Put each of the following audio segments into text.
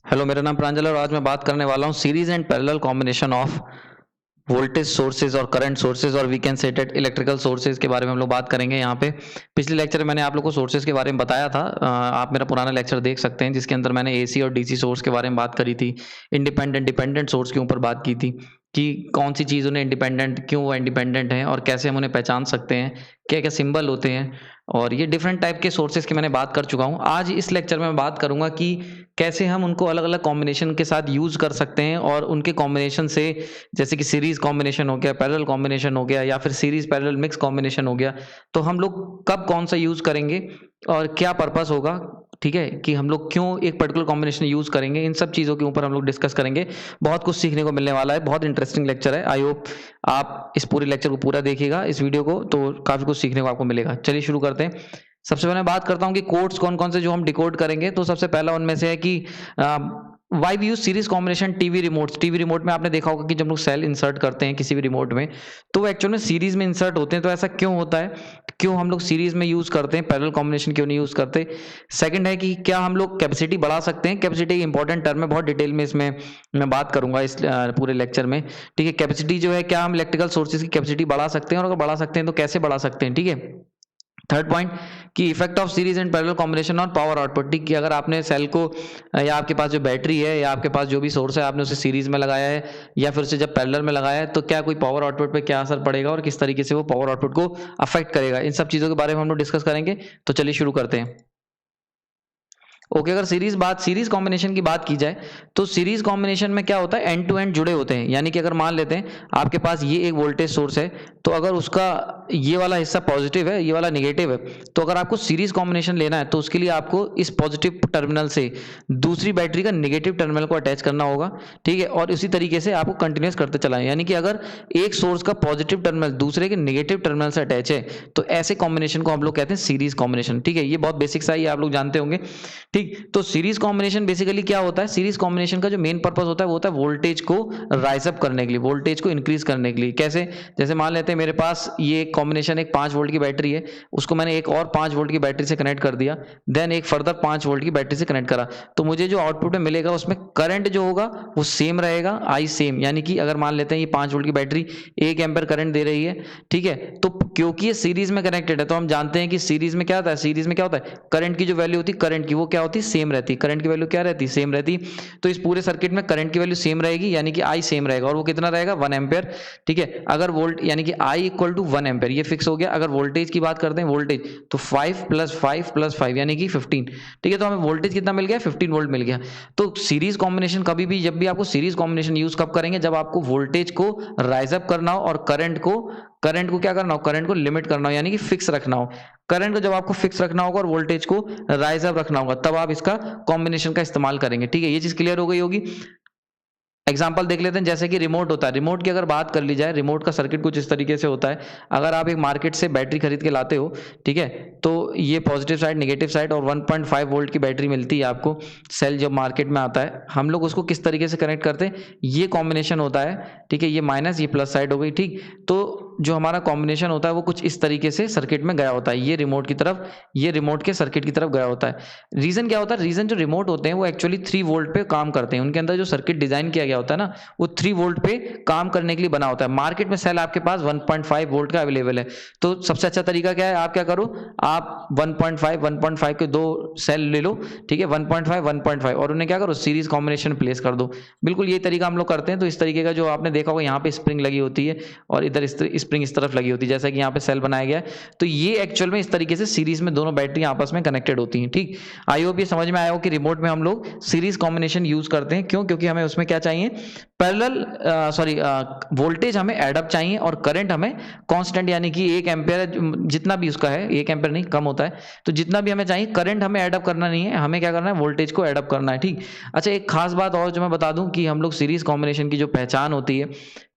Hello, मेरा नाम प्रांजल है और आज मैं बात करने वाला हूँ series and parallel combination of voltage sources और करंट सोर्सेज और we can say it electrical sources के बारे में हम लोग बात करेंगे यहाँ पे। पिछले लेक्चर में मैंने आप लोग को सोर्सेज के बारे में बताया था। आप मेरा पुराना लेक्चर देख सकते हैं जिसके अंदर मैंने एसी और डीसी सोर्स के बारे में बात करी थी। इंडिपेंडेंट डिपेंडेंट सोर्स के ऊपर बात की थी कि कौन सी चीज़ उन्हें इंडिपेंडेंट, क्यों वो इंडिपेंडेंट है और कैसे हम उन्हें पहचान सकते हैं, क्या क्या सिंबल होते हैं। और ये डिफरेंट टाइप के सोर्सेज की मैंने बात कर चुका हूँ। आज इस लेक्चर में मैं बात करूंगा कि कैसे हम उनको अलग अलग कॉम्बिनेशन के साथ यूज़ कर सकते हैं और उनके कॉम्बिनेशन से, जैसे कि सीरीज कॉम्बिनेशन हो गया, पैरेलल कॉम्बिनेशन हो गया या फिर सीरीज पैरेलल मिक्स कॉम्बिनेशन हो गया, तो हम लोग कब कौन सा यूज़ करेंगे और क्या पर्पस होगा, ठीक है, कि हम लोग क्यों एक पर्टिकुलर कॉम्बिनेशन यूज़ करेंगे। इन सब चीज़ों के ऊपर हम लोग डिस्कस करेंगे। बहुत कुछ सीखने को मिलने वाला है, बहुत इंटरेस्टिंग लेक्चर है। आई होप आप इस पूरे लेक्चर को पूरा देखिएगा, इस वीडियो को, तो काफ़ी कुछ सीखने को आपको मिलेगा। चलिए शुरू करते हैं। सबसे पहले मैं बात करता हूँ कि कोड्स कौन कौन से जो हम डिकोड करेंगे। तो सबसे पहला उनमें से है कि why we use series combination TV remotes. TV remote में आपने देखा होगा कि जब लोग सेल इंसर्ट करते हैं किसी भी रिमोट में, तो वो एक्चुअल में सीरीज में इंसर्ट होते हैं। तो ऐसा क्यों होता है, क्यों हम लोग सीरीज में यूज करते हैं, पैरेलल कॉम्बिनेशन क्यों नहीं यूज करते। सेकंड है कि क्या हम लोग कैपेसिटी बढ़ा सकते हैं। कैपेसिटी एक इंपॉर्टेंट टर्म है, बहुत डिटेल में इसमें मैं बात करूंगा इस पूरे लेक्चर में, ठीक है। कैपेसिटी जो है, क्या हम इलेक्ट्रिकल सोर्सेज की कैपेसिटी बढ़ा सकते हैं और अगर बढ़ा सकते हैं तो कैसे बढ़ा सकते हैं, ठीक है। थर्ड पॉइंट कि effect of series and parallel combination on power output, ठीक, कि अगर आपने सेल को या आपके पास जो बैटरी है या आपके पास जो भी सोर्स है आपने उसे सीरीज में लगाया है या फिर उसे जब पैरेलल में लगाया है, तो क्या कोई पावर आउटपुट पे क्या असर पड़ेगा और किस तरीके से वो पावर आउटपुट को अफेक्ट करेगा। इन सब चीज़ों के बारे में हम लोग डिस्कस करेंगे। तो चलिए शुरू करते हैं। ओके, अगर सीरीज कॉम्बिनेशन की बात की जाए तो सीरीज कॉम्बिनेशन में क्या होता है, एंड टू एंड जुड़े होते हैं। यानी कि अगर मान लेते हैं आपके पास ये एक वोल्टेज सोर्स है, तो अगर उसका ये वाला हिस्सा पॉजिटिव है, ये वाला निगेटिव है, तो अगर आपको सीरीज कॉम्बिनेशन लेना है तो उसके लिए आपको इस पॉजिटिव टर्मिनल से दूसरी बैटरी का निगेटिव टर्मिनल को अटैच करना होगा, ठीक है। और इसी तरीके से आपको कंटिन्यूस करते चलाएं। यानी कि अगर एक सोर्स का पॉजिटिव टर्मिनल दूसरे के निगेटिव टर्मिनल से अटैच है तो ऐसे कॉम्बिनेशन को हम लोग कहते हैं सीरीज कॉम्बिनेशन, ठीक है। ये बहुत बेसिक सा ही आप लोग जानते होंगे, ठीक। तो सीरीज कॉम्बिनेशन बेसिकली क्या होता है, सीरीज कॉम्बिनेशन का जो मेन पर्पस होता है वो होता है वोल्टेज को राइज अप करने के लिए, वोल्टेज को इंक्रीज करने के लिए। कैसे, जैसे मान लेते हैं मेरे पास ये कॉम्बिनेशन एक 5 वोल्ट की बैटरी है, उसको मैंने एक और 5 वोल्ट की बैटरी से कनेक्ट कर दिया, देन एक फर्दर 5 वोल्ट की बैटरी से कनेक्ट करा, तो मुझे जो आउटपुट में मिलेगा उसमें करंट जो होगा वो सेम रहेगा, आई सेम। यानी कि अगर मान लेते हैं ये 5 वोल्ट की बैटरी 1 एम्पीयर करंट दे रही है, ठीक है, तो क्योंकि ये सीरीज में कनेक्टेड है तो हम जानते हैं कि सीरीज में क्या होता है, सीरीज में क्या होता है, करंट की जो वैल्यू होती है करंट की वो क्या होती है, सेम रहती है। करंट की वैल्यू क्या रहती है, सेम रहती है। तो इस पूरे सर्किट में करंट की वैल्यू सेम रहेगी, यानी कि आई सेम रहेगा, और वो कितना रहेगा, 1 एम्पियर, ठीक है। अगर वोल्ट यानी कि आई इक्वल टू 1 एम्पियर, ये फिक्स हो गया। अगर वोल्टेज की बात करते हैं, वोल्टेज तो 5 + 5 + 5 यानी कि 15, ठीक है। तो हमें वोल्टेज कितना मिल गया, 15 वोल्ट मिल गया। तो सीरीज कॉम्बिनेशन कभी भी, जब भी आपको सीरीज कॉम्बिनेशन यूज कब करेंगे, जब आपको वोल्टेज को राइज अप करना हो और करंट को क्या करना हो, करंट को लिमिट करना हो, यानी कि फिक्स रखना हो। करंट को जब आपको फिक्स रखना होगा और वोल्टेज को राइज अप रखना होगा, तब आप इसका कॉम्बिनेशन का इस्तेमाल करेंगे, ठीक है। ये चीज क्लियर हो गई होगी। एग्जाम्पल देख लेते हैं, जैसे कि रिमोट होता है। रिमोट की अगर बात कर ली जाए, रिमोट का सर्किट कुछ इस तरीके से होता है। अगर आप एक मार्केट से बैटरी खरीद के लाते हो, ठीक है, तो ये पॉजिटिव साइड, नेगेटिव साइड और 1.5 वोल्ट की बैटरी मिलती है आपको। सेल जब मार्केट में आता है, हम लोग उसको किस तरीके से कनेक्ट करते हैं, ये कॉम्बिनेशन होता है, ठीक है। ये माइनस, ये प्लस साइड हो गई, ठीक। तो जो हमारा कॉम्बिनेशन होता है वो कुछ इस तरीके से सर्किट में गया होता है, ये रिमोट की तरफ, ये रिमोट के सर्किट की तरफ गया होता है। रीजन क्या होता है, रीजन जो रिमोट होते हैं वो एक्चुअली 3 वोल्ट पे काम करते हैं। उनके अंदर जो सर्किट डिजाइन किया गया होता है ना, वो 3 वोल्ट पे काम करने के लिए बना होता है। मार्केट में सेल आपके पास 1.5 वोल्ट का अवेलेबल है, तो सबसे अच्छा तरीका क्या है, आप क्या करो, आप 1.5 के 2 सेल ले लो, ठीक है, 1.5 और उन्हें क्या करो, सीरीज कॉम्बिनेशन प्लेस कर दो। बिल्कुल ये तरीका हम लोग करते हैं। तो इस तरीके का जो आपने देखा होगा, यहाँ पे स्प्रिंग लगी होती है और इधर स्प्रिंग इस तरफ लगी होती है, जैसा कि यहाँ पे सेल बनाया गया है। तो ये एक्चुअल में इस तरीके से सीरीज में दोनों बैटरी आपस में कनेक्टेड होती हैं, ठीक। आई होप ये समझ में आया हो कि रिमोट में हम लोग सीरीज कॉम्बिनेशन यूज करते हैं। क्यों, क्योंकि हमें उसमें क्या चाहिए, वोल्टेज हमें एडअप चाहिए और करंट हमें कांस्टेंट, यानी कि 1 एम्पियर जितना भी उसका है, 1 एम्पियर नहीं, कम होता है, तो जितना भी हमें चाहिए, करंट हमें एडअप करना नहीं है, हमें क्या करना है, वोल्टेज को एडअप करना है, ठीक। अच्छा, एक खास बात और जो मैं बता दूं कि हम लोग सीरीज कॉम्बिनेशन की जो पहचान होती है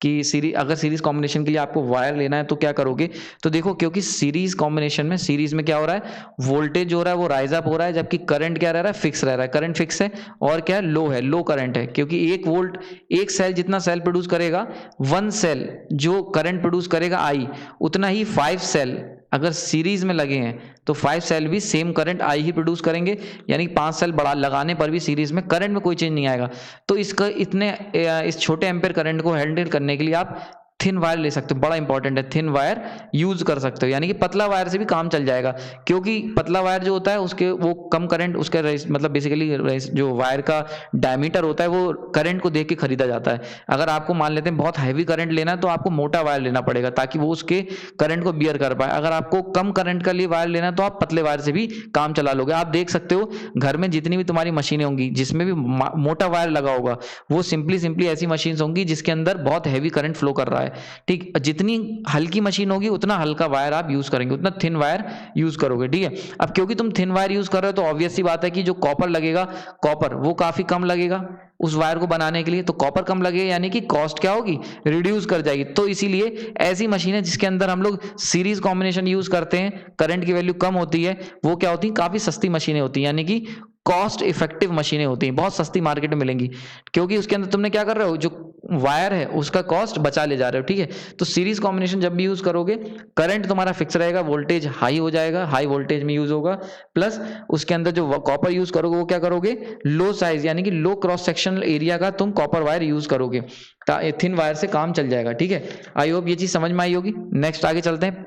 कि अगर सीरीज कॉम्बिनेशन के लिए आपको वायर लेना है तो क्या करोगे, तो देखो, क्योंकि सीरीज कॉम्बिनेशन में, सीरीज में क्या हो रहा है, वोल्टेज जो हो रहा है वो राइज अप हो रहा है, जबकि करंट क्या रह रहा है, फिक्स रह रहा है। करंट फिक्स है और क्या है, लो है, लो करंट है। क्योंकि 1 वोल्ट, एक सेल जितना सेल प्रोड्यूस करेगा, 1 सेल जो करंट प्रोड्यूस करेगा आई, उतना ही 5 सेल अगर सीरीज में लगे हैं तो 5 सेल भी same current I he produce करेंगे, यानी 5 सेल बढ़ा लगाने पर भी सीरीज में करंट में कोई चेंज नहीं आएगा। तो इसका इस छोटे एम्पेयर करंट को हैंडल करने के लिए आप थिन वायर ले सकते हो, बड़ा इंपॉर्टेंट है, थिन वायर यूज कर सकते हो, यानी कि पतला वायर से भी काम चल जाएगा, क्योंकि पतला वायर जो होता है उसके वो कम करंट, उसका मतलब बेसिकली जो वायर का डायमीटर होता है वो करंट को देख के खरीदा जाता है। अगर आपको मान लेते हैं बहुत हैवी करंट लेना है तो आपको मोटा वायर लेना पड़ेगा ताकि वो उसके करंट को बियर कर पाए। अगर आपको कम करंट का लिए वायर लेना है तो आप पतले वायर से भी काम चला लोगे। आप देख सकते हो घर में जितनी भी तुम्हारी मशीनें होंगी जिसमें भी मोटा वायर लगा होगा वो सिंपली ऐसी मशीन होंगी जिसके अंदर बहुत हैवी करंट फ्लो कर रहा है, ठीक। जितनी हल्की मशीन होगी उतना हल्का वायर आप यूज करेंगे, उतना थिन वायर यूज करोगे, ठीक है। अब क्योंकि तुम थिन वायर यूज कर रहे हो तो ऑब्वियस सी बात है कि जो कॉपर लगेगा, कॉपर वो काफी कम लगेगा उस वायर को बनाने के लिए, तो कॉपर कम लगेगा यानी कि कॉस्ट क्या होगी, रिड्यूस कर जाएगी। तो इसीलिए ऐसी मशीनें जिसके अंदर हम लोग सीरीज कॉम्बिनेशन यूज करते हैं, करंट की वैल्यू कम होती है, वो क्या होती है, काफी सस्ती मशीनें होती हैं, यानी कि कॉस्ट इफेक्टिव मशीनें होती हैं, बहुत सस्ती मार्केट में मिलेंगी, क्योंकि उसके अंदर तुमने क्या कर रहे हो, जो वायर है उसका कॉस्ट बचा ले जा रहे हो, ठीक है। तो सीरीज कॉम्बिनेशन जब भी यूज करोगे करंट तुम्हारा फिक्स रहेगा, वोल्टेज हाई हो जाएगा, हाई वोल्टेज में यूज होगा, प्लस उसके अंदर जो कॉपर यूज करोगे वो क्या करोगे, लो साइज यानी कि लो क्रॉस सेक्शनल एरिया का तुम कॉपर वायर यूज करोगे, थिन वायर से काम चल जाएगा, ठीक है। आई होप ये चीज समझ में आई होगी। नेक्स्ट आगे चलते हैं।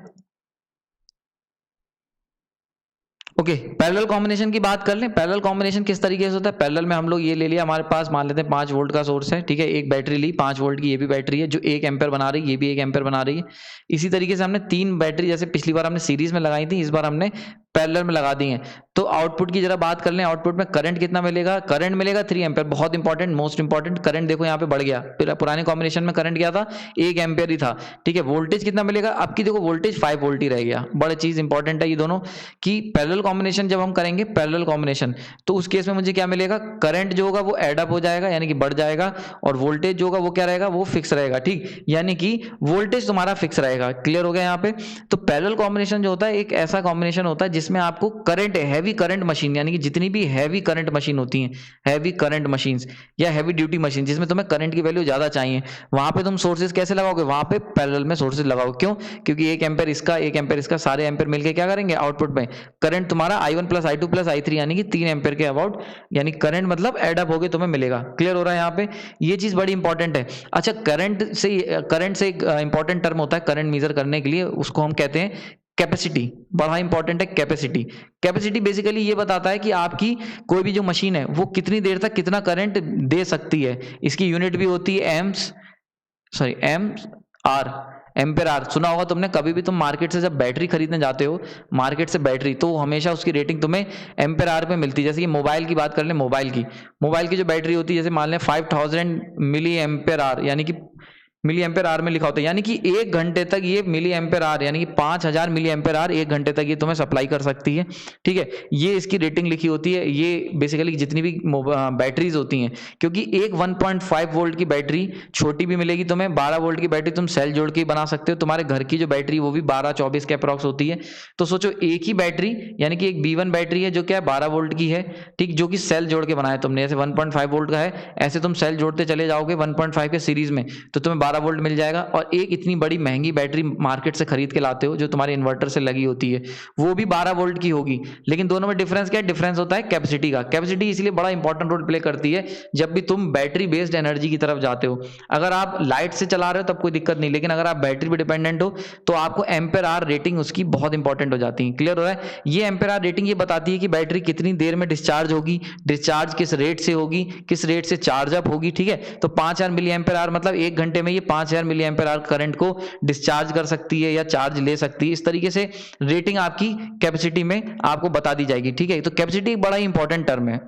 ओके, पैरेलल कॉम्बिनेशन की बात कर लें। पैरेलल कॉम्बिनेशन किस तरीके से होता है, पैरेलल में हम लोग ये ले लिया, हमारे पास मान लेते हैं 5 वोल्ट का सोर्स है, ठीक है, एक बैटरी ली 5 वोल्ट की, ये भी बैटरी है जो 1 एम्पेयर बना रही है, ये भी 1 एम्पेयर बना रही है। इसी तरीके से हमने 3 बैटरी, जैसे पिछली बार हमने सीरीज में लगाई थी, इस बार हमने पैरेलल में लगा दी हैं। तो आउटपुट की जरा बात कर लें, आउटपुट में करंट कितना मिलेगा, करंट मिलेगा 3 एम्पेयर, बहुत इंपॉर्टेंट, मोस्ट इंपॉर्टेंट। करंट देखो यहाँ पे बढ़ गया, पुराने कॉम्बिनेशन में करंट क्या था, 1 एम्पेयर ही था, ठीक है। वोल्टेज कितना मिलेगा, अब की देखो वोल्टेज 5 वोल्ट ही रह गया, बड़ी चीज इंपॉर्टेंट है ये दोनों, कि पैरेलल कॉम्बिनेशन जब हम करेंगे पैरेलल कॉम्बिनेशन, तो उस केस में मुझे क्या मिलेगा, करंट जो होगा वो एड अप हो जाएगा यानी कि बढ़ जाएगा, और वोल्टेज जो होगा वो क्या रहेगा, वो फिक्स रहेगा, ठीक, यानी कि वोल्टेज तुम्हारा फिक्स रहेगा। क्लियर हो गया यहाँ पे। तो पैरेलल कॉम्बिनेशन जो होता है एक ऐसा कॉम्बिनेशन होता है जिसमें आपको करंट, हैवी करंट मशीन, यानी कि जितनी भी हैवी करंट मशीन होती हैं, हैवी करंट मशीन्स या हैवी ड्यूटी मशीन जिसमें तुम्हें करंट की वैल्यू ज्यादा चाहिए, वहां पे तुम सोर्सेज कैसे लगाओगे, वहां पे पैरेलल में सोर्सेज लगाओगे। क्यों, क्योंकि 1 एम्पेयर इसका, 1 एम्पेयर इसका, सारे एम्पेयर मिलकर क्या करेंगे, आउटपुट में करंट तुम्हारा I1 plus I2 plus I3 यानी कि 3 एम्पेयर के अबाउट, यानी करंट मतलब एड अप होके तुम्हें मिलेगा। क्लियर हो रहा है यहाँ पे, ये चीज बड़ी इंपॉर्टेंट है। अच्छा, करंट से एक इंपॉर्टेंट टर्म होता है करंट मेजर करने के लिए, उसको हम कहते हैं कैपेसिटी, बड़ा इंपॉर्टेंट है कैपेसिटी। कैपेसिटी बेसिकली ये बताता है कि आपकी कोई भी जो मशीन है वो कितनी देर तक कितना करंट दे सकती है। इसकी यूनिट भी होती है एम्स आर, एम्पेयर आर। सुना होगा तुमने, कभी भी तुम मार्केट से जब बैटरी खरीदने जाते हो, मार्केट से बैटरी, तो हमेशा उसकी रेटिंग तुम्हें एम्पेयर आर पे मिलती है। जैसे कि मोबाइल की बात कर ले, मोबाइल की जो बैटरी होती है, जैसे मान लें 5000 मिली एम्पेयर आर, यानी कि मिली एम्पेयर आर में लिखा होता है, यानी कि 1 घंटे तक ये मिली एम्पेयर आर, यानी कि 5000 मिली एम्पेयर आर 1 घंटे तक ये तुम्हें सप्लाई कर सकती है, ठीक है। ये इसकी रेटिंग लिखी होती है। ये बेसिकली जितनी भी बैटरीज होती हैं, क्योंकि एक 1.5 वोल्ट की बैटरी छोटी भी मिलेगी तुम्हें, 12 वोल्ट की बैटरी तुम सेल जोड़ के ही बना सकते हो। तुम्हारे घर की जो बैटरी वो भी 12-24 के अप्रॉक्स होती है। तो सोचो एक ही बैटरी, यानी कि एक B1 बैटरी है जो क्या है 12 वोल्ट की है, ठीक, जो कि सेल जोड़ के बनाया तुमने, जैसे 1.5 वोल्ट का है, ऐसे तुम सेल जोड़ते चले जाओगे 1.5 के सीरीज में, तो तुम्हें 12 वोल्ट मिल जाएगा। और एक इतनी बड़ी महंगी बैटरी मार्केट से खरीद के लाते हो जो तुम्हारे इन्वर्टर से लगी होती है, वो भी 12 वोल्ट की होगी। लेकिन दोनों में डिफरेंस क्या है, डिफरेंस होता है कैपेसिटी का। कैपेसिटी इसलिए बड़ा इंपॉर्टेंट रोल प्ले करती है जब भी तुम बैटरी बेस्ड एनर्जी की तरफ जाते हो। अगर आप लाइट से चला रहे हो तब कोई दिक्कत नहीं, लेकिन अगर आप बैटरी पे डिपेंडेंट हो तो आपको एम्पेयर आर रेटिंग उसकी बहुत इंपॉर्टेंट हो जाती है। क्लियर हो रहा है। ये एम्पेयर आर रेटिंग ये बताती है कि बैटरी कितनी देर में डिस्चार्ज होगी, डिस्चार्ज किस रेट से होगी, किस रेट से चार्ज अप होगी, ठीक है। तो 5000 मिली एम्पेयर आर मतलब 1 घंटे में ये 5000 मिली एम्पेयर आर करंट को डिस्चार्ज कर सकती है या चार्ज ले सकती है। इस तरीके से रेटिंग आपकी कैपेसिटी में आपको बता दी जाएगी, ठीक है। तो कैपेसिटी एक बड़ा ही इंपॉर्टेंट टर्म है,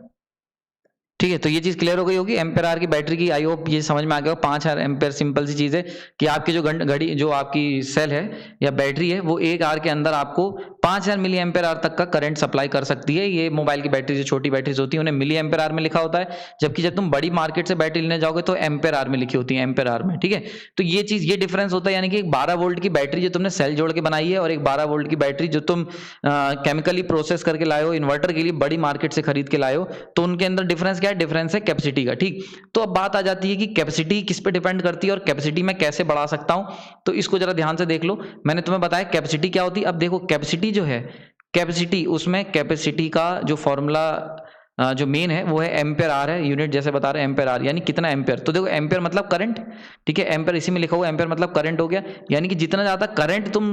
ठीक है। तो ये चीज क्लियर हो गई होगी एम्पेयर आर की बैटरी की। आई होप ये समझ में आ गया हो। 5000 एम्पेयर सिंपल सी चीज है कि आपकी जो घड़ी, जो आपकी सेल है या बैटरी है, वो 1 आवर के अंदर आपको 5000 मिली एम्पेयर आर तक का करंट सप्लाई कर सकती है। ये मोबाइल की बैटरी जो छोटी बैटरीज होती है उन्हें मिली एम्पेयर आर में लिखा होता है, जबकि जब तुम बड़ी मार्केट से बैटरी लेने जाओगे तो एम्पेयर आर में लिखी होती है, एम्पेयर आर में, ठीक है। तो ये चीज, ये डिफरेंस होता है, यानी कि एक 12 वोल्ट की बैटरी जो तुमने सेल जोड़ के बनाई है और एक 12 वोल्ट की बैटरी जो तुम केमिकली प्रोसेस करके लाए हो इन्वर्टर के लिए बड़ी मार्केट से खरीद के लाए हो, तो उनके अंदर डिफरेंस क्या है, डिफरेंस है कैपेसिटी का। ठीक, तो अब बात आ जाती है कि कैपेसिटी किस पे डिपेंड करती है और कैपेसिटी मैं कैसे बढ़ा सकता हूं। तो इसको जरा ध्यान से देख लो, मैंने तुम्हें बताया कैपेसिटी क्या होती है। अब देखो कैपेसिटी जो है, कैपेसिटी, उसमें कैपेसिटी का जो फॉर्मूला जो मेन है वो है एम्पेयर आर है, यूनिट जैसे बता रहे हैं एम्पेयर आर, यानी कितना एम्पेयर। तो देखो एम्पेयर मतलब करंट, ठीक है, एम्पेयर इसी में लिखा हुआ, एम्पेयर मतलब करंट हो गया, यानी कि जितना ज़्यादा करंट तुम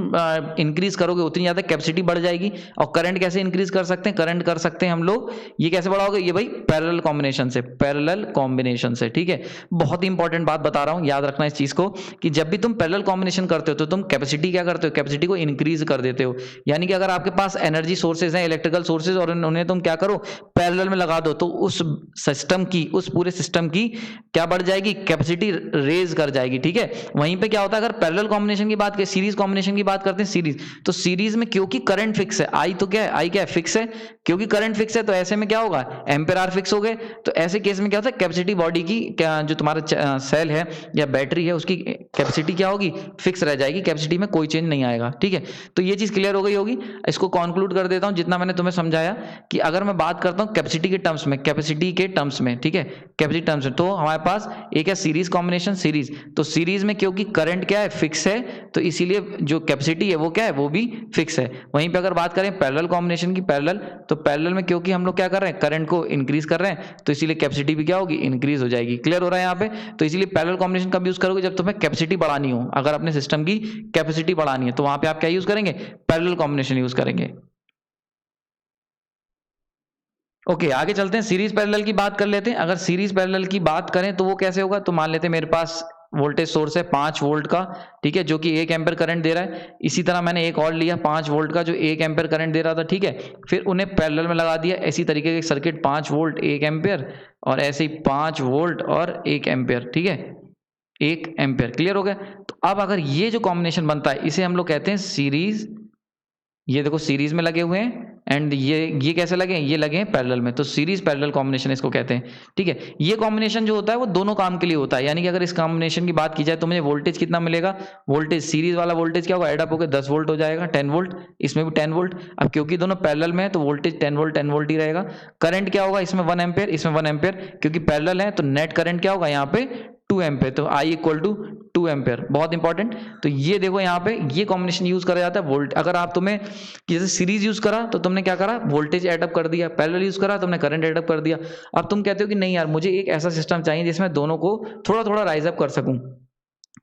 इंक्रीज करोगे उतनी ज़्यादा कैपेसिटी बढ़ जाएगी। और करंट कैसे इंक्रीज कर सकते हैं, करंट कर सकते हैं हम लोग, ये कैसे बढ़ाओगे, ये भाई पैरेलल कॉम्बिनेशन से, पैरेलल कॉम्बिनेशन से। ठीक है, बहुत ही इंपॉर्टेंट बात बता रहा हूँ, याद रखना इस चीज़ को कि जब भी तुम पैरेलल कॉम्बिनेशन करते हो तो तुम कैपेसिटी क्या करते हो, कैपेसिटी को इंक्रीज कर देते हो। यानी कि अगर आपके पास एनर्जी सोर्सेज हैं, इलेक्ट्रिकल सोर्सेज, और उन्हें तुम क्या करो, पैरेलल में लगा दो, तो उस सिस्टम की, उस पूरे सिस्टम की क्या बढ़ जाएगी, कैपेसिटी रेज कर जाएगी। ठीक है, वहीं पे क्या होता है, अगर पैरेलल कॉम्बिनेशन की बात करें, सीरीज कॉम्बिनेशन की बात करते हैं, सीरीज, तो सीरीज में क्योंकि करंट फिक्स है, आई तो क्या है, आई क्या है, फिक्स है, क्योंकि करंट फिक्स है तो ऐसे में क्या होगा, एम्पेयर आर फिक्स हो गए। तो ऐसे केस में क्या होता है, कैपेसिटी बॉडी की, क्या जो तुम्हारा सेल है या बैटरी है उसकी कैपेसिटी क्या होगी, फिक्स रह जाएगी, कैपेसिटी में कोई चेंज नहीं आएगा। ठीक है, तो ये चीज क्लियर हो गई होगी। इसको कंक्लूड कर देता हूं, जितना मैंने तुम्हें समझाया कि अगर मैं बात करता हूं कैपेसिटी के टर्म्स में, कैपेसिटी के टर्म्स में, ठीक है, कैपेसिटी टर्म्स में, तो हमारे पास एक है सीरीज कॉम्बिनेशन, सीरीज, तो सीरीज में क्योंकि करंट क्या है, फिक्स है, तो इसीलिए जो कैपेसिटी है वो क्या है, वो भी फिक्स है। वहीं पे अगर बात करें पैरेलल कॉम्बिनेशन की, पैरेलल, तो पैरेलल में क्योंकि हम लोग क्या कर रहे हैं, करंट को इंक्रीज कर रहे हैं, तो इसीलिए कैपेसिटी भी क्या होगी, इंक्रीज हो जाएगी। क्लियर हो रहा है यहाँ पे। तो इसीलिए पैरेलल कॉम्बिनेशन कब यूज करोगे, जब तुम्हें कैपेसिटी बढ़ानी हो, अगर अपने सिस्टम की कैपेसिटी बढ़ानी है तो वहां पे आप क्या यूज करेंगे, पैरेलल कॉम्बिनेशन यूज करेंगे। ओके, आगे चलते हैं, सीरीज पैरेलल की बात कर लेते हैं। अगर सीरीज पैरेलल की बात करें तो वो कैसे होगा, तो मान लेते हैं मेरे पास वोल्टेज सोर्स है 5 वोल्ट का, ठीक है, जो कि 1 एम्पीयर करंट दे रहा है। इसी तरह मैंने एक और लिया 5 वोल्ट का जो 1 एम्पीयर करंट दे रहा था, ठीक है, फिर उन्हें पैरेलल में लगा दिया। इसी तरीके के सर्किट 5 वोल्ट 1 एम्पीयर, और ऐसे ही 5 वोल्ट और 1 एम्पीयर, ठीक है, 1 एम्पीयर। क्लियर हो गया। तो अब अगर ये जो कॉम्बिनेशन बनता है इसे हम लोग कहते हैं सीरीज। ये देखो सीरीज में लगे हुए हैं, एंड ये कैसे लगे हैं, ये लगे हैं पैरेलल में, तो सीरीज पैरेलल कॉम्बिनेशन इसको कहते हैं। ठीक है, ये कॉम्बिनेशन जो होता है वो दोनों काम के लिए होता है। यानी कि अगर इस कॉम्बिनेशन की बात की जाए तो मुझे वोल्टेज कितना मिलेगा, वोल्टेज सीरीज वाला वोल्टेज क्या होगा, एड अप होकर 10 वोल्ट हो जाएगा, 10 वोल्ट, इसमें भी 10 वोल्ट। अब क्योंकि दोनों पैरेलल में है तो वोल्टेज 10 वोल्ट ही रहेगा। करंट क्या होगा, इसमें 1 एम्पेयर, इसमें 1 एम्पेयर, क्योंकि पैरेलल है तो नेट करंट क्या होगा यहाँ पे 2 एम्पेयर, तो I इक्वल टू 2 एम्पेयर। बहुत इंपॉर्टेंट। तो ये देखो यहाँ पे ये कॉम्बिनेशन यूज करा जाता है वोल्ट। अगर आप तुम्हें जैसे सीरीज यूज करा तो तुमने क्या करा, वोल्टेज एडअप कर दिया, पैरेलल यूज करा तुमने करंट एडअप कर दिया। अब तुम कहते हो कि नहीं यार मुझे एक ऐसा सिस्टम चाहिए जिसमें दोनों को थोड़ा थोड़ा राइज अप कर सकूं,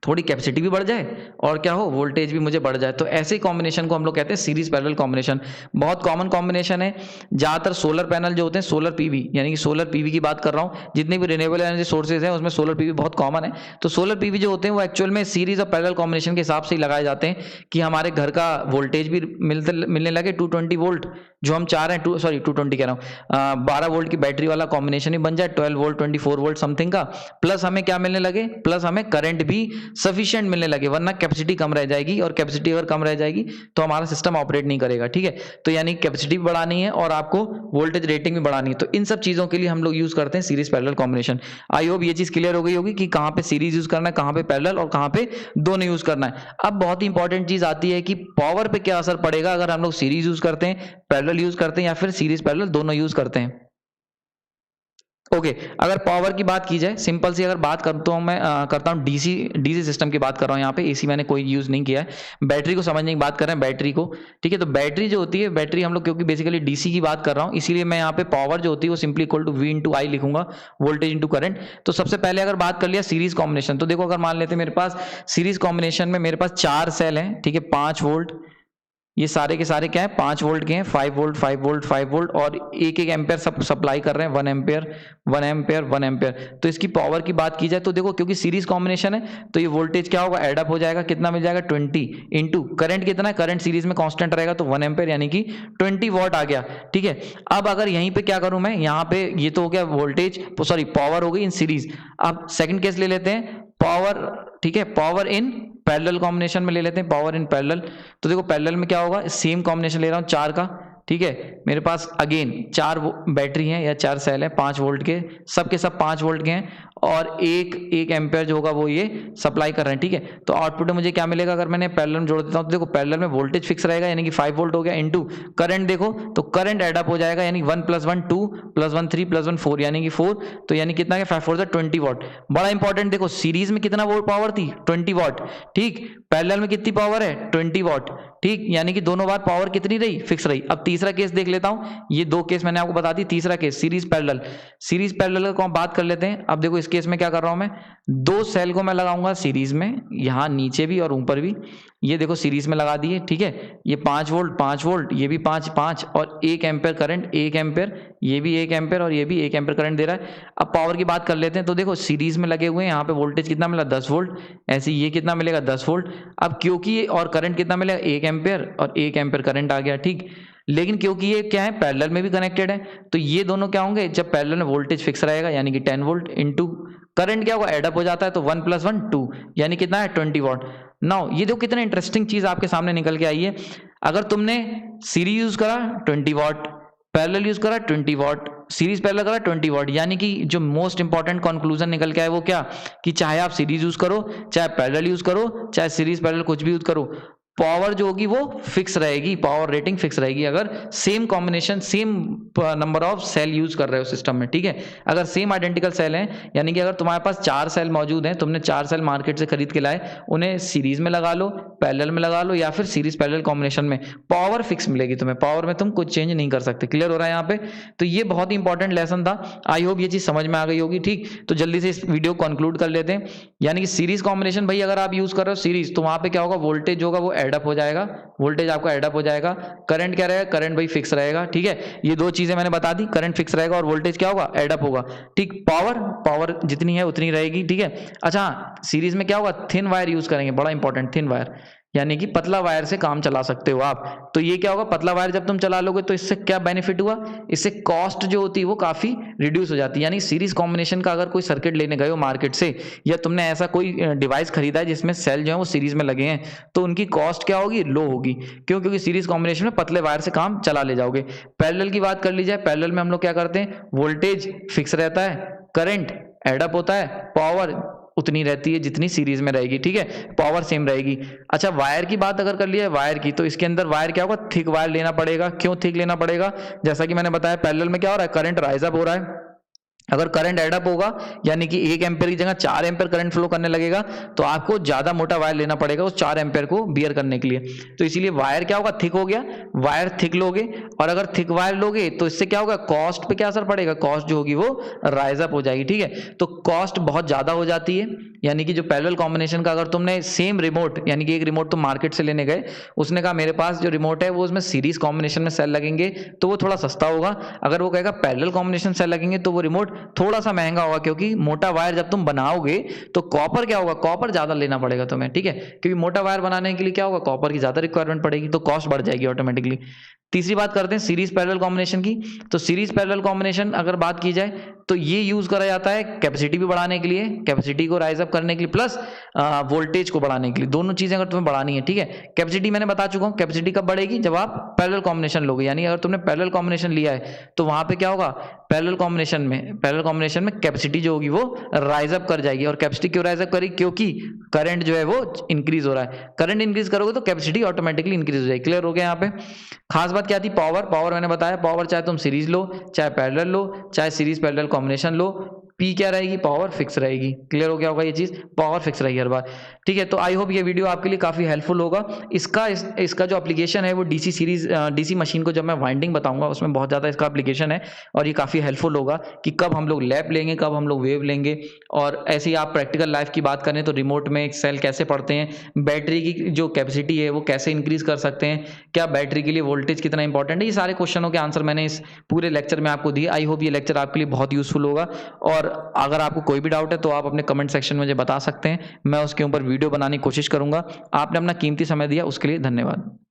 थोड़ी कैपेसिटी भी बढ़ जाए और क्या हो, वोल्टेज भी मुझे बढ़ जाए। तो ऐसे कॉम्बिनेशन को हम लोग कहते हैं सीरीज पैरेलल कॉम्बिनेशन। बहुत कॉमन कॉम्बिनेशन है। ज्यादातर सोलर पैनल जो होते हैं, सोलर पीवी, यानी कि सोलर पीवी की बात कर रहा हूँ, जितने भी रिन्यूएबल एनर्जी सोर्सेज हैं उसमें सोलर पीवी बहुत कॉमन है। तो सोलर पीवी जो होते हैं वो एक्चुअल में सीरीज और पैरेलल कॉम्बिनेशन के हिसाब से ही लगाए जाते हैं कि हमारे घर का वोल्टेज भी मिलने लगे 220 वोल्ट जो हम चाह रहे हैं, 220 कह रहा हूँ, 12 वोल्ट की बैटरी वाला कॉम्बिनेशन ही बन जाए, 12 वोल्ट 24 वोल्ट समथिंग का, प्लस हमें क्या मिलने लगे, प्लस हमें करंट भी सफिशिएंट मिलने लगे, वरना कैपेसिटी कम रह जाएगी, और कैपेसिटी अगर कम रह जाएगी तो हमारा सिस्टम ऑपरेट नहीं करेगा। ठीक है, तो यानी कैपेसिटी भी बढ़ानी है और आपको वोल्टेज रेटिंग भी बढ़ानी है। तो इन सब चीजों के लिए हम लोग यूज करते हैं series parallel combination. I hope ये चीज क्लियर हो गई होगी कि कहां पे सीरीज यूज करना है, कहां पे पैरेलल, और कहां पे दोनों यूज करना है। अब बहुत ही इंपॉर्टेंट चीज आती है कि पावर पे क्या असर पड़ेगा अगर हम लोग सीरीज यूज करते हैं, पैरेलल यूज करते हैं, या फिर सीरीज पैरेलल दोनों यूज करते हैं। ओके, अगर पावर की बात की जाए, सिंपल सी अगर बात करता हूँ, मैं करता हूँ डीसी सिस्टम की बात कर रहा हूँ। यहाँ पे एसी मैंने कोई यूज नहीं किया है। बैटरी को समझने की बात कर रहे हैं, बैटरी को। ठीक है, तो बैटरी जो होती है, बैटरी हम लोग क्योंकि बेसिकली डीसी की बात कर रहा हूँ, इसीलिए मैं यहाँ पे पावर जो होती है वो simply equal to V into I लिखूंगा, वोल्टेज इंटू करंट। तो सबसे पहले अगर बात कर लिया सीरीज कॉम्बिनेशन, तो देखो अगर मान लेते हैं मेरे पास सीरीज कॉम्बिनेशन में मेरे पास 4 सेल हैं, ठीक है, 5 वोल्ट, ये सारे के सारे क्या है, 5 वोल्ट के हैं, 5 वोल्ट 5 वोल्ट 5 वोल्ट, और एक एम्पेयर सब सप्लाई कर रहे हैं, 1 एम्पेयर 1 एम्पेयर 1 एम्पेयर। तो इसकी पावर की बात की जाए तो देखो क्योंकि सीरीज कॉम्बिनेशन है तो ये वोल्टेज क्या होगा, एडअप हो जाएगा, कितना मिल जाएगा 20 इंटू करंट कितना है, करंट सीरीज में कांस्टेंट रहेगा तो 1 एम्पेयर यानी कि 20 वॉट आ गया। ठीक है, अब अगर यहीं पे क्या करूं मैं, यहाँ पे ये तो हो गया वोल्टेज, सॉरी पावर हो गई इन सीरीज। अब सेकंड केस ले लेते हैं, पावर, ठीक है, पावर इन पैरेलल कॉम्बिनेशन में ले लेते हैं, पावर इन पैरेलल। तो देखो पैरेलल में क्या होगा, सेम कॉम्बिनेशन ले रहा हूं 4 का, ठीक है, मेरे पास अगेन 4 बैटरी हैं या 4 सेल हैं 5 वोल्ट के, सब के सब 5 वोल्ट के हैं और एक एम्पेयर जो होगा वो ये सप्लाई कर रहे हैं, ठीक है। तो आउटपुट में मुझे क्या मिलेगा अगर मैंने पैरेलल में जोड़ देता हूं तो देखो पैरेलल में वोल्टेज फिक्स रहेगा यानी कि 5 वोल्ट हो गया, इनटू करंट देखो तो करंट एड अप हो जाएगा यानी 1 + 1 2 + 1 3 + 1 4 यानी कि 4, तो यानी कितना है 5 4 20 वॉट। बड़ा इंपॉर्टेंट देखो सीरीज में कितना वोल्ट पावर थी 20 वॉट, ठीक, पैरेलल में कितनी पावर है 20 वॉट, ठीक, यानी कि दोनों बार पावर कितनी रही फिक्स रही। अब तीसरा केस देख लेता हूं, ये 2 केस मैंने आपको बता दी, तीसरा केस सीरीज पैरेलल को हम बात कर लेते हैं। अब देखो इस केस में क्या कर रहा हूं मैं, 2 सेल को मैं लगाऊंगा सीरीज में, यहां नीचे भी और ऊपर भी, ये देखो सीरीज में लगा दिए, ठीक है, ये 5 वोल्ट ये भी 5 और 1 एम्पेयर करंट 1 एम्पेयर, ये भी 1 एम्पेयर और ये भी 1 एम्पेयर करंट दे रहा है। अब पावर की बात कर लेते हैं, तो देखो सीरीज में लगे हुए हैं, यहाँ पे वोल्टेज कितना मिला 10 वोल्ट, ऐसे ये कितना मिलेगा 10 वोल्ट। अब क्योंकि और करंट कितना मिलेगा 1 एम्पेयर और 1 एम्पेयर करंट आ गया, ठीक, लेकिन क्योंकि ये क्या है पैरेलल में भी कनेक्टेड है तो ये दोनों क्या होंगे, जब पैरेलल में वोल्टेज फिक्स रहेगा यानी कि 10 वोल्ट इनटू करंट क्या होगा एडअप हो जाता है तो 1 + 1 2 यानी कितना है 20 वॉट। नाउ ये देखो कितना इंटरेस्टिंग चीज आपके सामने निकल के आई है, अगर तुमने सीरीज यूज करा 20 वॉट, पैरेलल यूज करा 20 वॉट, सीरीज पैरेलल करा 20 वॉट, यानी कि जो मोस्ट इंपॉर्टेंट कंक्लूजन निकल के आए वो क्या, कि चाहे आप सीरीज यूज करो, चाहे पैरेलल यूज करो, चाहे सीरीज पैरेलल कुछ भी यूज करो, पावर जो होगी वो फिक्स रहेगी, पावर रेटिंग फिक्स रहेगी अगर same combination same number of cell use कर रहे हो सिस्टम में, ठीक है। अगर सेम आइडेंटिकल सेल हैं यानी कि अगर तुम्हारे पास 4 सेल मौजूद हैं, तुमने 4 सेल मार्केट से खरीद के लाए, उन्हें सीरीज में लगा लो, पैरेलल में लगा लो या फिर सीरीज पैरेलल कॉम्बिनेशन में, पावर फिक्स मिलेगी तुम्हें, पावर में तुम कुछ चेंज नहीं कर सकते। क्लियर हो रहा है यहाँ पे, तो ये बहुत ही इंपॉर्टेंट लेसन था, आई होप ये चीज समझ में आ गई होगी, ठीक। तो जल्दी से इस वीडियो को कंक्लूड कर लेते हैं, यानी कि सीरीज कॉम्बिनेशन भाई अगर आप यूज कर रहे हो सीरीज तो वहां पे क्या होगा, वोल्टेज होगा वो एडअप हो जाएगा, वोल्टेज आपका एडअप हो जाएगा, करंट क्या रहेगा, करंट भाई फिक्स रहेगा, ठीक है। ये 2 चीजें मैंने बता दी, करंट फिक्स रहेगा और वोल्टेज क्या होगा एडअप होगा, ठीक। पावर जितनी है उतनी रहेगी, ठीक है। अच्छा सीरीज में क्या होगा, थिन वायर यूज करेंगे, बड़ा इंपॉर्टेंट, थिन वायर यानी कि पतला वायर से काम चला सकते हो आप। तो ये क्या होगा, पतला वायर जब तुम चला लोगे तो इससे क्या बेनिफिट हुआ, इससे कॉस्ट जो होती है वो काफी रिड्यूस हो जाती है। यानी सीरीज कॉम्बिनेशन का अगर कोई सर्किट लेने गए हो मार्केट से या तुमने ऐसा कोई डिवाइस खरीदा है जिसमें सेल जो है वो सीरीज में लगे हैं, तो उनकी कॉस्ट क्या होगी, लो होगी, क्यों, क्योंकि सीरीज कॉम्बिनेशन में पतले वायर से काम चला ले जाओगे। पैरेलल की बात कर ली जाए, पैरेलल में हम लोग क्या करते हैं, वोल्टेज फिक्स रहता है, करंट एडअप होता है, पावर उतनी रहती है जितनी सीरीज में रहेगी, ठीक है, पावर सेम रहेगी। अच्छा वायर की बात अगर कर लिया है वायर की, तो इसके अंदर वायर क्या होगा, थिक वायर लेना पड़ेगा। क्यों थिक लेना पड़ेगा, जैसा कि मैंने बताया पैरेलल में क्या हो रहा है, करंट राइज अप हो रहा है, अगर करंट एडअप होगा यानी कि 1 एम्पेयर की जगह 4 एम्पेयर करंट फ्लो करने लगेगा तो आपको ज्यादा मोटा वायर लेना पड़ेगा उस 4 एम्पेयर को बियर करने के लिए। तो इसीलिए वायर क्या होगा, थिक हो गया, वायर थिक लोगे, और अगर थिक वायर लोगे तो इससे क्या होगा, कॉस्ट पे क्या असर पड़ेगा, कॉस्ट जो होगी वो राइज अप हो जाएगी, ठीक है। तो कॉस्ट बहुत ज्यादा हो जाती है, यानी कि जो पैरेलल कॉम्बिनेशन का अगर तुमने सेम रिमोट, यानी कि एक रिमोट तुम मार्केट से लेने गए, उसने कहा मेरे पास जो रिमोट है वो उसमें सीरीज कॉम्बिनेशन में सेल लगेंगे तो वो थोड़ा सस्ता होगा, अगर वो कहेगा पैरेलल कॉम्बिनेशन सेल लगेंगे तो वो रिमोट थोड़ा सा महंगा होगा, क्योंकि मोटा वायर जब तुम बनाओगे तो कॉपर क्या होगा, कॉपर ज्यादा लेना पड़ेगा तुम्हें, ठीक है, क्योंकि मोटा वायर बनाने के लिए क्या होगा, कॉपर की ज्यादा रिक्वायरमेंट पड़ेगी, तो कॉस्ट बढ़ जाएगी ऑटोमेटिकली। तीसरी बात करते हैं सीरीज पैरेलल कॉम्बिनेशन की, तो सीरीज पैरेलल कॉम्बिनेशन अगर बात की जाए तो ये यूज करा जाता है कैपेसिटी भी बढ़ाने के लिए, कैपेसिटी को राइज अप करने के लिए, प्लस वोल्टेज को बढ़ाने के लिए, दोनों चीजें अगर तुम्हें बढ़ानी है, ठीक है। कैपेसिटी मैंने बता चुका हूं, कैपेसिटी कब बढ़ेगी, जब आप पैरेलल कॉम्बिनेशन लोगे, यानी अगर तुमने पैरेलल कॉम्बिनेशन लिया है तो वहां पे क्या होगा, पैरेलल कॉम्बिनेशन में कैपेसिटी जो होगी वो राइज अप कर जाएगी। और कैपेसिटी क्यों राइज अप करेगी, क्योंकि करंट जो है वो इंक्रीज हो रहा है, करंट इंक्रीज करोगे तो कैपेसिटी ऑटोमेटिकली इंक्रीज हो जाएगी। क्लियर हो गया यहाँ पे। खास बात क्या थी, पावर मैंने बताया, पावर चाहे तुम सीरीज लो, चाहे पैरेलल लो, चाहे सीरीज पैरेलल कॉम्बिनेशन लो, पी क्या रहेगी, पावर फिक्स रहेगी। क्लियर हो गया होगा ये चीज, पावर फिक्स रहेगी हर बार, ठीक है। तो आई होप ये वीडियो आपके लिए काफी हेल्पफुल होगा। इसका जो एप्लीकेशन है वो डीसी मशीन को जब मैं वाइंडिंग बताऊंगा उसमें बहुत ज्यादा इसका एप्लीकेशन है और ये काफी हेल्पफुल होगा कि कब हम लोग लैप लेंगे, कब हम लोग वेव लेंगे। और ऐसे ही आप प्रैक्टिकल लाइफ की बात करें तो रिमोट में एक सेल कैसे पढ़ते हैं, बैटरी की जो कैपेसिटी है वो कैसे इंक्रीज कर सकते हैं, क्या बैटरी के लिए वोल्टेज कितना इंपॉर्टेंट है, ये सारे क्वेश्चनों के आंसर मैंने इस पूरे लेक्चर में आपको दिए। आई होप ये लेक्चर आपके लिए बहुत यूजफुल होगा, और अगर आपको कोई भी डाउट है तो आप अपने कमेंट सेक्शन में मुझे बता सकते हैं, मैं उसके ऊपर वीडियो बनाने की कोशिश करूंगा। आपने अपना कीमती समय दिया उसके लिए धन्यवाद।